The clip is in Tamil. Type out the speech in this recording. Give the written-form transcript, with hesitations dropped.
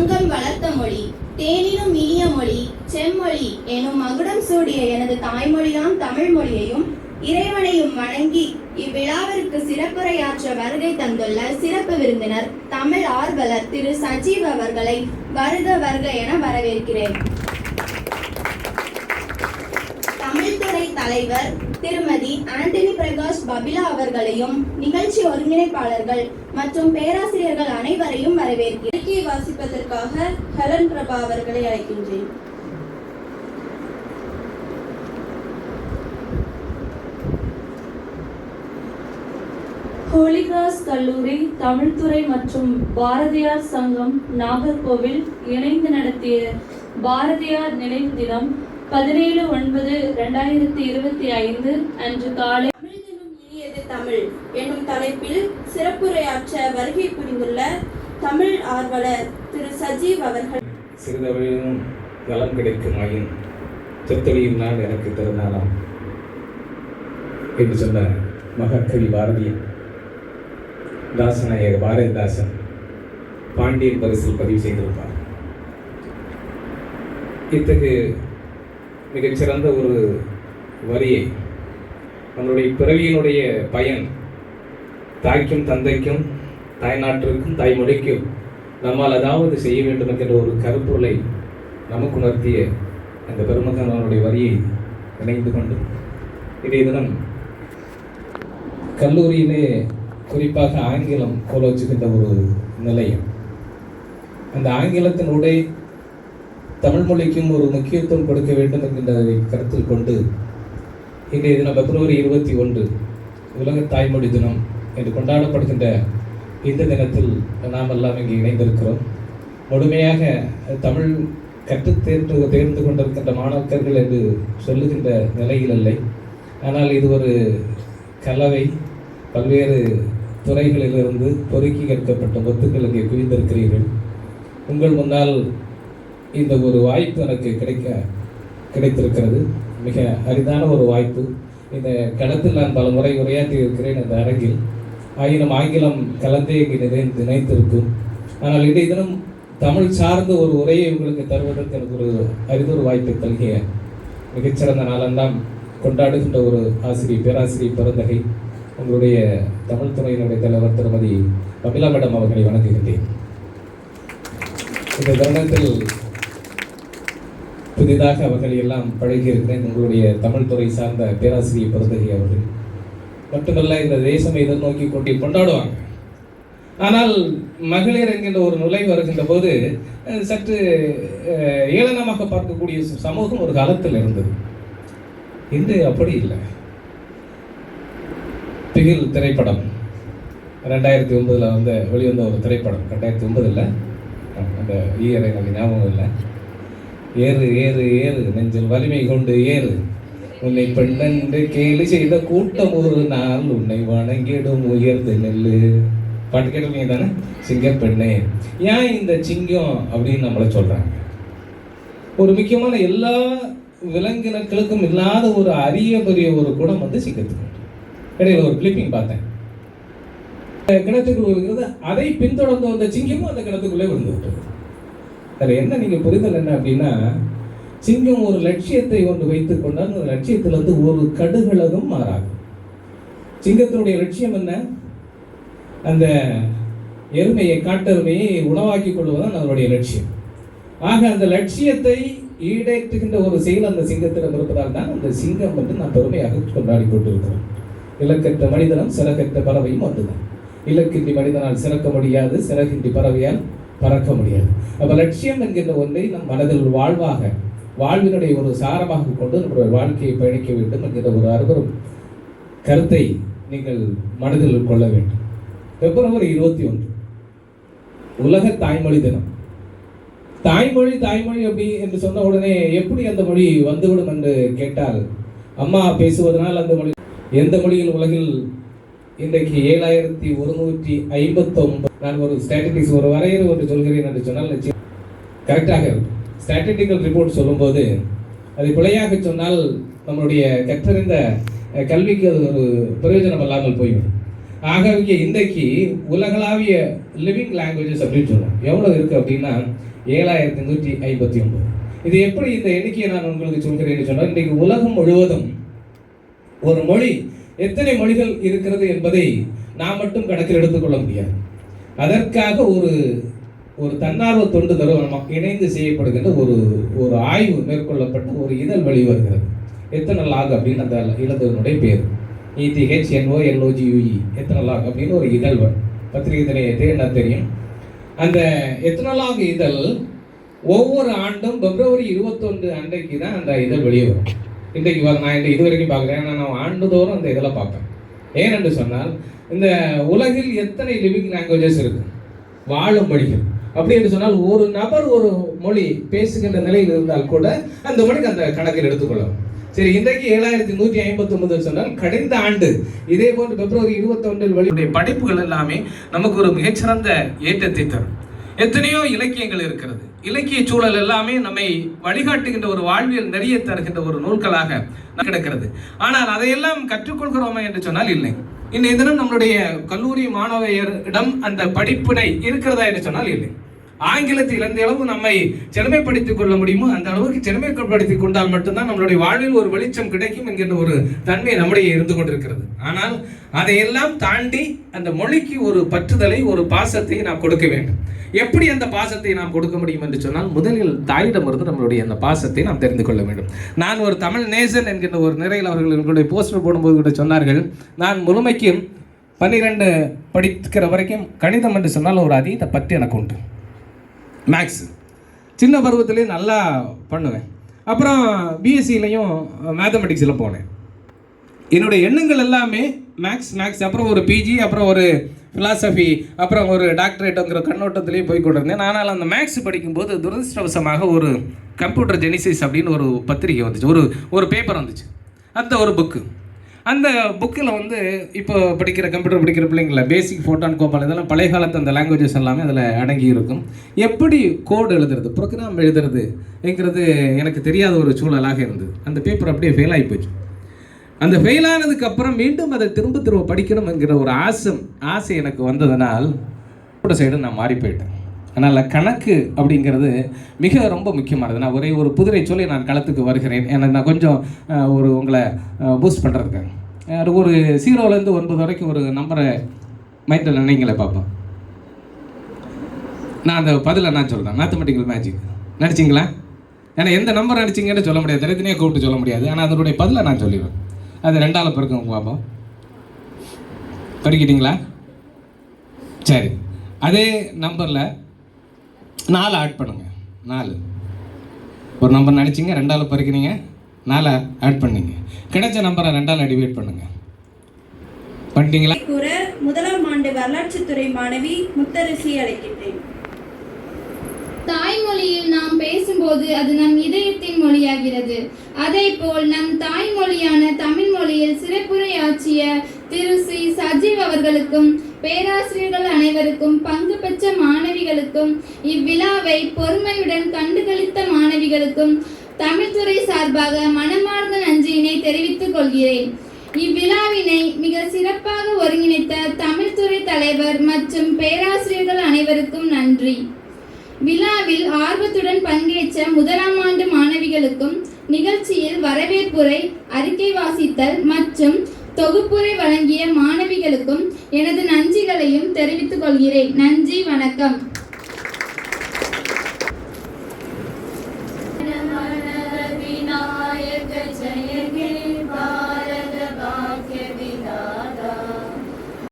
சங்கம் வளர்த்த மொழி தேனினும் இனிய மொழி செம்மொழி எனும் மகுடம் சூடிய எனது தாய்மொழியாம் தமிழ் மொழியையும் இறைவனையும் வணங்கி இவ்விழாவிற்கு சிறப்புரையாற்ற வருகை தந்துள்ள சிறப்பு விருந்தினர் தமிழ் ஆர்வலர் திரு சஜீவ் அவர்களை வருக வருக என வரவேற்கிறேன். தமிழ்துறை தலைவர் திருமதி ஆண்டனி பிரகாஷ் பபிலா அவர்களையும் நிகழ்ச்சி ஒருங்கிணைப்பாளர்கள் மற்றும் பேராசிரியர்கள் அனைவரையும் வரவேற்கிறேன். இலக்கிய வாசிப்பதற்காக ஹெலன் பிரபா அவர்களை அழைக்கின்றேன். ஹோலி கிராஸ் கல்லூரி தமிழ்துறை மற்றும் பாரதியார் சங்கம் நாகர்கோவில் இணைந்து நடத்திய பாரதியார் நினைவு தினம் 17/9/2025 அன்று காலை தமிழ் தினம் இனியது தமிழ் என்னும் தலைப்பில் சிறப்புரையாற்ற வருகை புரிந்துள்ள தமிழ் ஆர்வலர் திரு சஜீவ் அவர்கள். சிறிதளவிலும் நலம் கிடைக்குமாயின் செத்தொழியும் நாள் எனக்கு தருநாளாம் என்று சொன்ன மகாகவி பாரதியார் தாசநாயக பாரதிதாசன் பாண்டியன் பரிசில் பதிவு செய்திருப்பார். இத்தகைய மிகச்சிறந்த ஒரு வரியை நம்மளுடைய பிறவியினுடைய பயன் தாய்க்கும் தந்தைக்கும் தாய்நாட்டிற்கும் தாய்மொழிக்கும் நம்மால் அதாவது செய்ய வேண்டும் என்கிற ஒரு கருப்பொருளை நமக்கு உணர்த்திய அந்த பெருமகனுடைய வரியை இணைந்து கொண்டு இன்றைய தினம் கல்லூரியிலே குறிப்பாக ஆங்கிலம் கோலோச்சுகின்ற ஒரு நிலையம், அந்த ஆங்கிலத்தினுடைய தமிழ் மொழிக்கும் ஒரு முக்கியத்துவம் கொடுக்க வேண்டும் என்கின்றதை கருத்தில் கொண்டு இன்றைய தினம் February 21 உலக தாய்மொழி தினம் என்று கொண்டாடப்படுகின்ற இந்த தினத்தில் நாம் எல்லாம் இங்கே இணைந்திருக்கிறோம். முழுமையாக தமிழ் தேர்ந்து கொண்டிருக்கின்ற மாணவர்கள் என்று சொல்லுகின்ற நிலையில் இல்லை. ஆனால் இது ஒரு கலவை, பல்வேறு துறைகளிலிருந்து பொறுக்கி கேட்கப்பட்ட முத்துக்கள் இங்கே குவிந்திருக்கிறீர்கள். உங்கள் முன்னால் இந்த ஒரு வாய்ப்பு எனக்கு கிடைத்திருக்கிறது. மிக அரிதான ஒரு வாய்ப்பு. இந்த களத்தில் நான் பல முறை உரையாற்றி இருக்கிறேன் இந்த அரங்கில். ஆயினும் ஆங்கிலம் கலந்தே இங்கே நினைத்திருக்கும். ஆனால் இன்றைய தினம் தமிழ் சார்ந்த ஒரு உரையை உங்களுக்கு தருவதற்கு எனக்கு ஒரு அரிதொரு வாய்ப்பை தல்கிய மிகச்சிறந்த நாளெல்லாம் கொண்டாடுகின்ற ஒரு பேராசிரியர் பெருந்தகை உங்களுடைய தமிழ் துறையினுடைய தலைவர் திருமதி பபிலா மேடம் அவர்களை வணங்குகின்றேன். இந்த தருணத்தில் புதிதாக அவர்களை எல்லாம் பழகியிருக்கிறேன். உங்களுடைய தமிழ் துறை சார்ந்த பேராசிரியர் பெருந்தகை அவர்கள் மட்டுமல்ல, இந்த தேசம் எதிர்நோக்கி கொண்டாடுவாங்க. ஆனால் மகளிர் என்கின்ற ஒரு நுழைவு வருகின்ற போது சற்று ஏளனமாக பார்க்கக்கூடிய சமூகம் ஒரு காலத்தில் இருந்தது. இன்று அப்படி இல்லை. பிகில் திரைப்படம் 2009 வெளிவந்த ஒரு திரைப்படம். 2009 அந்த இயரை எனக்கு ஞாபகம் இல்லை. ஏறு ஏறு ஏறு நெஞ்சில் வலிமை கொண்டு ஏறு, உன்னை பெண்ணென்று கேலி செய்த கூட்டம் ஒரு நாள் உன்னை வணங்கிடும் உயர்ந்து நெல்லு. பாட்டு கேட்டிருக்கீங்க தானே? சிங்க பெண்ணே. ஏன் இந்த சிங்கம் அப்படின்னு நம்மளை சொல்றாங்க? ஒரு முக்கியமான எல்லா விலங்கினங்களுக்கும் இல்லாத ஒரு அரிய பெரிய ஒரு குணம் சிங்கத்துக்கு. இடையில ஒரு கிளிப்பிங் பார்த்தேன். கிணத்துக்குள்ள இருக்கிறது, அதை பின்தொடர்ந்து வந்த சிங்கமும் அந்த கிணத்துக்குள்ளே விழுந்து விட்டது. அதில் என்ன நீங்கள் புரிதல் என்ன அப்படின்னா, சிங்கம் ஒரு லட்சியத்தை ஒன்று வைத்துக் கொண்டால் அந்த லட்சியத்திலிருந்து ஒரு கடுகளவும் மாறாது. சிங்கத்தினுடைய லட்சியம் என்ன? அந்த எருமையை, காட்டெருமையை உணவாக்கி கொள்வதுதான் அதனுடைய லட்சியம். ஆக அந்த லட்சியத்தை ஈடேற்றுகின்ற ஒரு செயல் அந்த சிங்கத்திடம் இருப்பதால் தான் அந்த சிங்கம் என்று நாம் பெருமையாக கொண்டாடி கொண்டிருக்கிறோம். இலக்கற்ற மனிதனும் சிறகற்ற பறவையும் ஒன்றுதான். இலக்கின்றி மனிதனால் சிறக்க முடியாது, சிறகின்றி பறவையால் பறக்க முடியாது. அப்போ லட்சியம் என்கின்ற ஒன்றை நம் மனதில் வாழ்வினுடைய ஒரு சாரமாக கொண்டு நம்முடைய வாழ்க்கையை பயணிக்க வேண்டும் என்கிற ஒரு அருவரும் கருத்தை நீங்கள் மனதில் கொள்ள வேண்டும். February 21 உலக தாய்மொழி தினம். தாய்மொழி அப்படி என்று சொன்ன உடனே எப்படி அந்த மொழி வந்துவிடும் என்று கேட்டால், அம்மா பேசுவதனால் அந்த மொழி எந்த மொழியில் உலகில் இன்றைக்கு 7159. நான் ஒரு ஸ்டாட்டிஸ்டிக்ஸ் ஒரு வரையறை ஒன்று சொல்கிறேன் என்று சொன்னால் கரெக்டாக இருக்கும். ஸ்டாட்டிஸ்டிக்கல் ரிப்போர்ட் சொல்லும்போது அதை பிழையாக சொன்னால் நம்மளுடைய கற்றறிந்த கல்விக்கு அது ஒரு பிரயோஜனம் இல்லாமல் போய்விடும். ஆகவே இன்றைக்கு உலகளாவிய லிவிங் லாங்குவேஜஸ் அப்படின்னு சொல்லுவோம். எவ்வளோ இருக்குது அப்படின்னா 7159. இது எப்படி இந்த எண்ணிக்கையை நான் உங்களுக்கு சொல்கிறேன்னு சொன்னால், இன்றைக்கு உலகம் முழுவதும் ஒரு மொழி எத்தனை மொழிகள் இருக்கிறது என்பதை நாம் மட்டும் கணக்கில் எடுத்துக்கொள்ள முடியாது. அதற்காக ஒரு தன்னார்வ தொண்டு நிறுவனம் இணைந்து செய்யப்படுகின்ற ஒரு ஆய்வு மேற்கொள்ளப்பட்ட ஒரு இதழ் வெளிவருகிறது. எத்தனை லாக் அப்படின்னு அந்த இலதனுடைய பேர் ETHNOLOGUE எத்தனலாக் அப்படின்னு ஒரு இதழ் பத்திரிகை திணையத்தை என்ன தெரியும். அந்த எத்தனலாக் இதழ் ஒவ்வொரு ஆண்டும் பிப்ரவரி 21 அன்றைக்கு தான் அந்த இதழ் வெளியே வரும். இன்றைக்கு நான் இது வரைக்கும் பார்க்குறேன். ஆனால் நான் ஆண்டுதோறும் அந்த இதழை பார்ப்பேன். ஏனென்று சொன்னால், இந்த உலகில் எத்தனை லிவிங் லாங்குவேஜஸ் இருக்கு, வாழும் மொழிகள். அப்படி என்று சொன்னால் ஒரு நபர் ஒரு மொழி பேசுகின்ற நிலையில் இருந்தால் கூட அந்த மொழிக்கு அந்த கணக்கில் எடுத்துக்கொள்ளும். சரி, இன்றைக்கு 7159 சொன்னால் கடந்த ஆண்டு இதே போன்று பிப்ரவரி 21 வெளியுடைய படைப்புகள் எல்லாமே நமக்கு ஒரு மிகச்சிறந்த ஏற்றத்தை தரும். எத்தனையோ இலக்கியங்கள் இருக்கிறது. இலக்கிய சூழல் எல்லாமே நம்மை வழிகாட்டுகின்ற ஒரு வாழ்வியல் நிறைய தருகின்ற ஒரு நூல்களாக கிடக்கிறது. ஆனால் அதையெல்லாம் கற்றுக்கொள்கிறோமா என்று சொன்னால் இல்லை. இன்றைய தினம் நம்மளுடைய கல்லூரி மாணவியரிடம் அந்த படிப்பினை இருக்கிறதா என்று சொன்னால் இல்லை. ஆங்கிலத்தில் எந்த அளவு நம்மை செழுமைப்படுத்திக் கொள்ள முடியுமோ அந்த அளவுக்கு செழுமைப்படுத்திக் கொண்டால் மட்டும்தான் நம்மளுடைய வாழ்வில் ஒரு வெளிச்சம் கிடைக்கும் என்கின்ற ஒரு தன்மை நம்முடைய இருந்து கொண்டிருக்கிறது. ஆனால் அதையெல்லாம் தாண்டி அந்த மொழிக்கு ஒரு பற்றுதலை, ஒரு பாசத்தை நாம் கொடுக்க வேண்டும். எப்படி அந்த பாசத்தை நாம் கொடுக்க முடியும் என்று சொன்னால், முதலில் தாயிடமிருந்து நம்மளுடைய அந்த பாசத்தை நாம் தெரிந்து கொள்ள வேண்டும். நான் ஒரு தமிழ் நேசன் என்கின்ற ஒரு நிறையில் அவர்கள் எங்களுடைய போஸ்டர் போடும்போது கூட சொன்னார்கள், நான் முழுமைக்கும் 12 படிக்கிற வரைக்கும் கணிதம் என்று சொன்னால் ஒரு அதீத பற்றி எனக்கு உண்டு. மேக்ஸ் சின்ன பருவத்திலே நல்லா பண்ணுவேன். அப்புறம் பிஎஸ்சிலையும் மேத்தமெட்டிக்ஸில் போனேன். என்னுடைய எண்ணங்கள் எல்லாமே மேக்ஸ் அப்புறம் ஒரு பிஜி, அப்புறம் ஒரு ஃபிலாசபி, அப்புறம் ஒரு டாக்டரேட்டுங்கிற கண்ணோட்டத்திலேயே போய் கொண்டிருந்தேன். ஆனால் அந்த மேக்ஸ் படிக்கும்போது துரதிருஷ்டவசமாக ஒரு கம்ப்யூட்டர் ஜெனிசிஸ் அப்படின்னு ஒரு பத்திரிகை வந்துச்சு, ஒரு பேப்பர் வந்துச்சு. அந்த ஒரு புக்கு, அந்த புக்கில் இப்போ கம்ப்யூட்டர் படிக்கிற பிள்ளைங்கள பேசிக் ஃபோட்டான் கோபால் இதெல்லாம் பழைய காலத்து அந்த லாங்குவேஜஸ் எல்லாமே அதில் அடங்கி இருக்கும். எப்படி கோடு எழுதுறது, ப்ரோக்ராம் எழுதுறதுங்கிறது எனக்கு தெரியாத ஒரு சூழலாக இருந்தது. அந்த பேப்பர் அப்படியே ஃபெயில் ஆகி போச்சு. அந்த ஃபெயில் ஆனதுக்கு அப்புறம் மீண்டும் அதை திரும்ப படிக்கணும் என்கிற ஒரு ஆசை எனக்கு வந்ததனால் சைடு நான் மாறி போயிட்டேன். அதனால் கணக்கு அப்படிங்கிறது ரொம்ப முக்கியமானது. நான் ஒரு புதிரை சொல்லி நான் களத்துக்கு வருகிறேன். எனக்கு நான் கொஞ்சம் உங்களை பூஸ்ட் பண்ணுறதுக்கு ஒரு 0லேருந்து 9 வரைக்கும் ஒரு நம்பரை மைண்டில் நினைங்களே பார்ப்போம். நான் அந்த பதிலை நான் சொல்கிறேன். மேத்தமெட்டிக்கல் மேஜிக் நினச்சிங்களா? ஏன்னா எந்த நம்பர் நினச்சிங்கன்னு சொல்ல முடியாது, தனித்தனியாக கூப்பிட்டு சொல்ல முடியாது. ஆனால் அதனுடைய பதிலை நான் சொல்லிடுவேன். அது 2ஆல் பெருக்கும் பார்ப்போம். படிக்கிட்டீங்களா? சரி, அதே நம்பரில் 4 ஆட் பண்ணுங்க. 4 ஒரு நம்பர் நினச்சிங்க, 2ஆல் பெருக்கினீங்க, 4 ஆட் பண்ணீங்க, கிடைச்ச நம்பரை 2ஆல் டிவைட் பண்ணுங்க. பண்ணிட்டீங்களா? கூற முதலாம் ஆண்டு வரலாற்றுத்துறை மாணவி முத்தரசி அழைக்கின்றேன். தாய்மொழியில் நாம் பேசும்போது அது நம் இதயத்தின் மொழியாகிறது. அதேபோல் நம் தாய்மொழியான தமிழ் மொழியில் சிறப்புரையாற்றிய திரு சி சஜீவ் அவர்களுக்கும் பேராசிரியர்கள் அனைவருக்கும் பங்கு பெற்ற மாணவிகளுக்கும் இவ்விழாவை பொறுமையுடன் கண்டுகளித்த மாணவிகளுக்கும் தமிழ்துறை சார்பாக மனமார்ந்த நன்றியினை தெரிவித்துக் கொள்கிறேன். இவ்விழாவினை மிக சிறப்பாக ஒருங்கிணைத்த தமிழ்துறை தலைவர் மற்றும் பேராசிரியர்கள் அனைவருக்கும் நன்றி. விழாவில் ஆர்வத்துடன் பங்கேற்ற முதலாம் ஆண்டு மாணவிகளுக்கும் நிகழ்ச்சியில் வரவேற்புரை, அறிக்கை வாசித்தல் மற்றும் தொகுப்புரை வழங்கிய மாணவிகளுக்கும் எனது நன்றிகளையும் தெரிவித்துக் கொள்கிறேன். நன்றி, வணக்கம்.